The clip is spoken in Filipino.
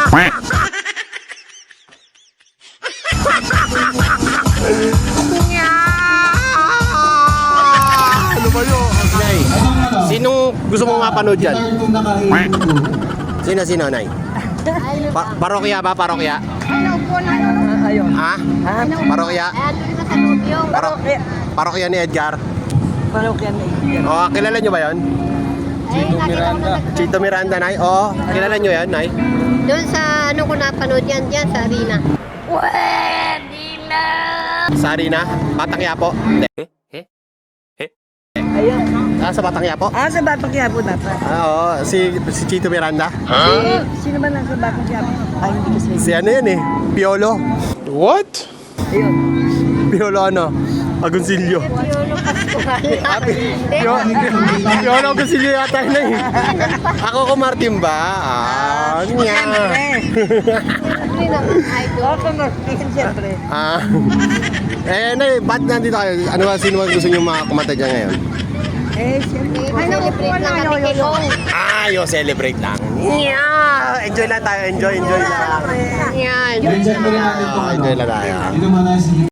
Ano ba yun? Nay, sinong gusto mong mapanood dyan? Sino, Nay? Parokya ba? Parokya? Ayun. Ha? Parokya? Parokya ni Edgar? Parokya na yun. Oh, kilala nyo ba yun? Chito Miranda, Nay? Oo, kilala nyo yan, Nay? Doon sa ano ko napanood yan, dyan sa arena. Sa Arena? Batang Yapo? Hindi. Ayun. Sa Batang Yapo? Sa Batang Quiapo dapat. Oo, si Chito Miranda? Sino man ang sa Batang Quiapo? Ay, hindi kasi. Si ano yun eh? Piolo? What? Ayun. Piolo ano? Agoncillo. Piolo Agoncillo yata yun eh. Ako ko Martin ba? Niya. Ako Martin, siyempre. Nay, ba't nandito kayo? Ano ba, sino ba gusto nyo mga kumanta dyan ngayon? Siyempre. Celebrate lang kami kay Kong. Yo, celebrate lang. Yeah! Enjoy lang tayo, enjoy lang. Yan. Enjoy lang tayo.